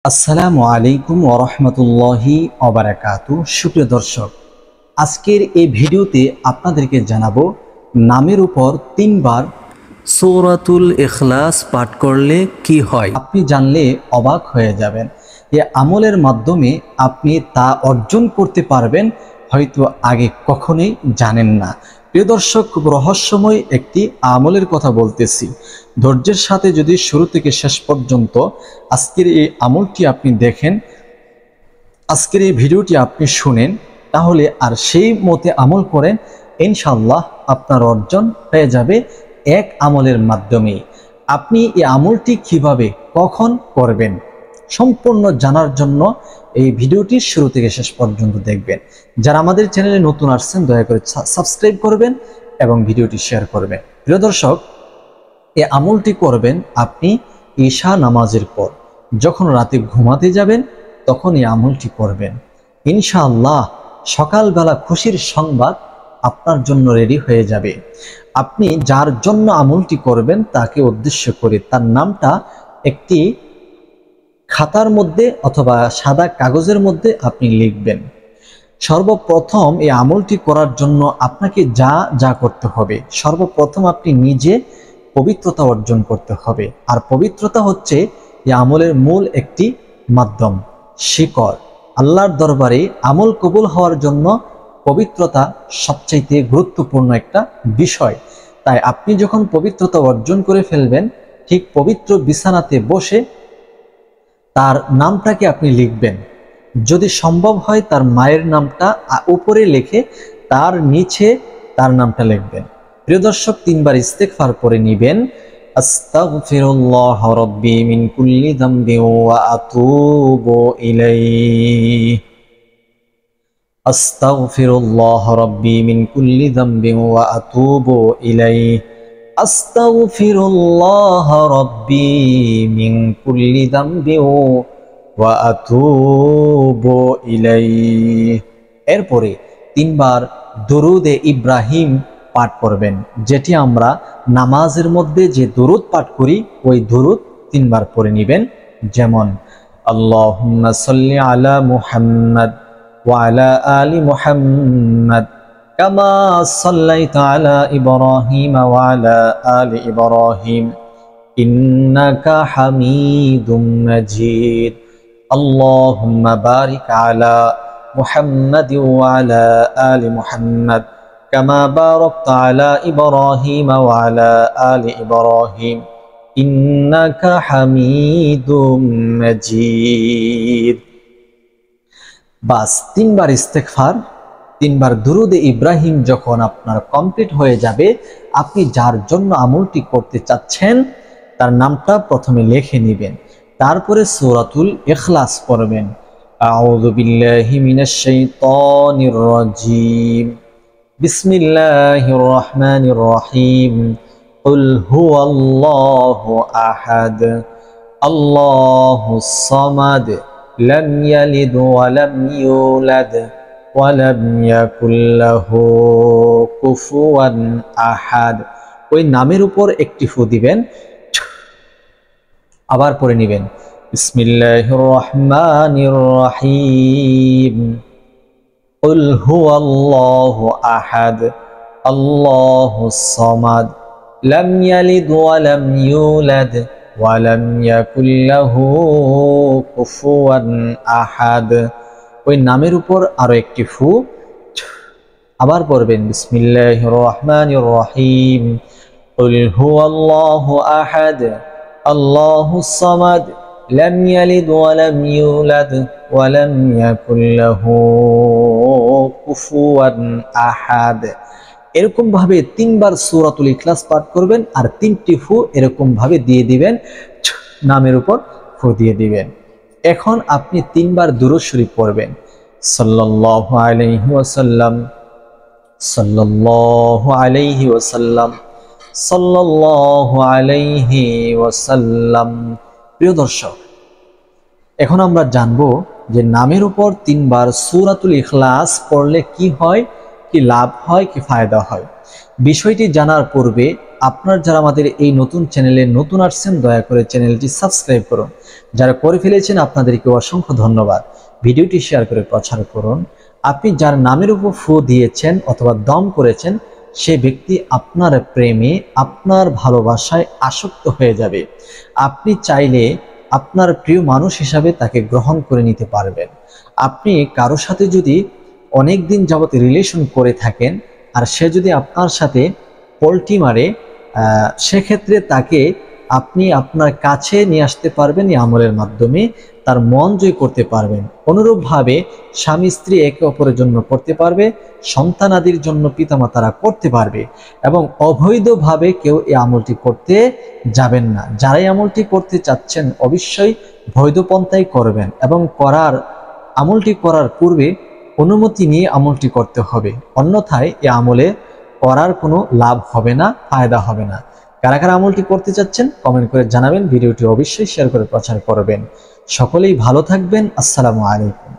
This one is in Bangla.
আসসালামু আলাইকুম ওয়া রাহমাতুল্লাহি ওয়া বারাকাতুহু। সুপ্রিয় দর্শক, আজকের এই ভিডিওতে আপনাদেরকে জানাবো নামের উপর 3 বার সূরাতুল ইখলাস পাঠ করলে কি হয়। আপনি জানলে অবাক হয়ে যাবেন। এই আমলের মাধ্যমে আপনি তা অর্জন করতে পারবেন হয়তো আগে কখনোই জানেন না। প্রিয় দর্শক, খুব রহস্যময় একটি আমলের কথা বলতেছি। ধৈর্যের সাথে যদি শুরু থেকে শেষ পর্যন্ত আজকের এই আমলটি আপনি দেখেন, আজকের এই ভিডিওটি আপনি শুনেন, তাহলে আর সেই মতে আমল করেন, ইনশাআল্লাহ আপনার অর্জন হয়ে যাবে এক আমলের মাধ্যমে। আপনি এই আমলটি কিভাবে কখন করবেন সম্পূর্ণ জানার জন্য এই ভিডিওটি শুরু থেকে শেষ পর্যন্ত দেখবেন। যারা আমাদের চ্যানেলে নতুন আসছেন দয়া করে সাবস্ক্রাইব করবেন এবং ভিডিওটি শেয়ার করবেন। প্রিয় দর্শক, এই আমলটি করবেন আপনি ঈশা নামাজের পর। যখন রাতে ঘুমাতে যাবেন তখন এই আমলটি করবেন। ইনশাআল্লাহ সকালবেলা খুশির সংবাদ আপনার জন্য রেডি হয়ে যাবে। আপনি যার জন্য আমলটি করবেন তাকে উদ্দেশ্য করে তার নামটা একটি খাতার মধ্যে অথবা সাদা কাগজের মধ্যে আপনি লিখবেন। সর্বপ্রথম এই আমলটি করার জন্য আপনাকে যা যা করতে হবে, সর্বপ্রথম আপনি নিজে পবিত্রতা অর্জন করতে হবে। আর পবিত্রতা হচ্ছে এই আমলের মূল একটি মাধ্যম, শিকড়। আল্লাহর দরবারে আমল কবুল হওয়ার জন্য পবিত্রতা সবচাইতে গুরুত্বপূর্ণ একটা বিষয়। তাই আপনি যখন পবিত্রতা অর্জন করে ফেলবেন, ঠিক পবিত্র বিছানাতে বসে তার নামটাকে আপনি লিখবেন। যদি সম্ভব হয় তার মায়ের নামটা উপরে লিখে তার নিচে তার নামটা লিখবেন। প্রিয় দর্শক, 3 বার ইস্তেগফার করে নিবেন। আস্তাগফিরুল্লাহ রাব্বি মিন কুল্লি যামবি ওয়া আতুবু ইলাইহি। আস্তাগফিরুল্লাহ রাব্বি মিন কুল্লি যামবি ওয়া আতুবু ইলাইহি। আস্তাগফিরুল্লাহ রাব্বি মিন কুল্লি যামবি ওয়া আতুবু ইলাইহি। এরপরে 3 বার দুরুদে ইব্রাহিম পাঠ করবেন, যেটি আমরা নামাজের মধ্যে যে দুরুদ পাঠ করি ওই দুরুদ 3 বার পড়ে নেবেন। যেমন আল্লাহুম্মা সাল্লি আলা মুহাম্মাদ ওয়া আলা আলি মুহাম্মাদ কামা সাল্লাইতা আলা ইব্রাহিম ওয়া আলা আলি ইব্রাহিম ইন্নাকা হামিদুম মাজিদ। আল্লাহুম্মা বারিক আলা মুহাম্মাদ ওয়া আলা আলি মুহাম্মাদ কামা বারাকতা আলা ইব্রাহিম ওয়া আলা আলি ইব্রাহিম ইন্নাকা হামিদুম মাজিদ। বাস 3 বার ইস্তেগফার, 3 বার দুরুদে ইব্রাহিম যখন আপনার কমপ্লিট হয়ে যাবে, আপনি যার জন্য আমলটি করতে চাচ্ছেন তার নামটা প্রথমে লিখে নেবেন। তারপরে সূরাতুল ইখলাস পড়বেন। আউযু বিল্লাহি মিনাশ শাইতানির রাজীম। বিসমিল্লাহির রহমানির রহিম। কুল হুয়াল্লাহু আহাদ আল্লাহুস সামাদ লাম ইয়ালিদ ওয়া লাম ইউলাদ ওয়া লাম ইয়াকুল লাহু কুফুয়ান আহাদ। ওই নামের উপর একটি ফু দিবেন, আবার পড়ে নেবেন। বিসমিল্লাহির রহমানির রহিম। কুল হুয়াল্লাহু আহাদ আল্লাহুস সামাদ লাম ইয়ালিদ ওয়া লাম ইউলাদ ওয়া লাম ইয়াকুল লাহু কুফুয়ান আহাদ। ওই নামের উপর আরো একটি ফু, আবার পড়বেন। বিসমিল্লাহির রহমানির রহিম। কুল হুয়াল্লাহু আহাদ আল্লাহুস সামাদ লাম ইয়ালিদ ওয়া লাম ইউলাদ ওয়া লাম ইয়াকুল লাহু কুফুয়ান আহাদ। এরকম ভাবে 3 বার সূরাতুল ইখলাস পাঠ করবেন আর 3টি ফু এরকম ভাবে দিয়ে দিবেন, নামের উপর ফু দিয়ে দিবেন। এখন আপনি 3 বার দুরূদ শরীফ পড়বেন। সাল্লাল্লাহু আলাইহি ওয়াসাল্লাম, সাল্লাল্লাহু আলাইহি ওয়াসাল্লাম, সাল্লাল্লাহু আলাইহি ওয়াসাল্লাম। প্রিয় দর্শক, এখন আমরা জানবো যে নামের উপর 3 বার সূরাতুল ইখলাস পড়লে কি হয়, কি লাভ হয়, কি ফায়দা হয়। বিষয়টি জানার পূর্বে আপনার যারা আমাদের এই নতুন চ্যানেলে নতুন আসছেন দয়া করে চ্যানেলটি সাবস্ক্রাইব করুন। যারা করে ফেলেছেন আপনাদেরকে অসংখ্য ধন্যবাদ। ভিডিওটি শেয়ার করে প্রচার করুন। আপনি যার নামের উপর ফু দিয়েছেন অথবা দম করেছেন সে ব্যক্তি আপনার প্রেমে আপনার ভালোবাসায় আসক্ত হয়ে যাবে। আপনি চাইলে আপনার প্রিয় মানুষ হিসাবে তাকে গ্রহণ করে নিতে পারবেন। আপনি কারো সাথে যদি অনেক দিন যাবত রিলেশন করে থাকেন আর সে যদি আপনার সাথে পল্টি মারে, সেক্ষেত্রে তাকে আপনি আপনার কাছে নিয়ে আসতে পারবেন এই আমলের মাধ্যমে, তার মন জয় করতে পারবেন। অনুরূপভাবে স্বামী স্ত্রী একে অপরের জন্য করতে পারবে, সন্তানাদির জন্য পিতামাতারা করতে পারবে এবং অবৈধভাবে কেউ এই আমলটি করতে যাবেন না। যারা এই আমলটি করতে চাচ্ছেন অবশ্যই বৈধ পন্থায় করবেন এবং আমলটি করার পূর্বে অনুমতি নিয়ে আমলটি করতে হবে, অন্যথায় এই আমলে করার কোনো লাভ হবে না, ফায়দা হবে না। কারা কারা আমলটি করতে চাচ্ছেন কমেন্ট করে জানাবেন। ভিডিওটি অবশ্যই শেয়ার করে প্রচার করবেন। সকলেই ভালো থাকবেন। আসসালামু আলাইকুম।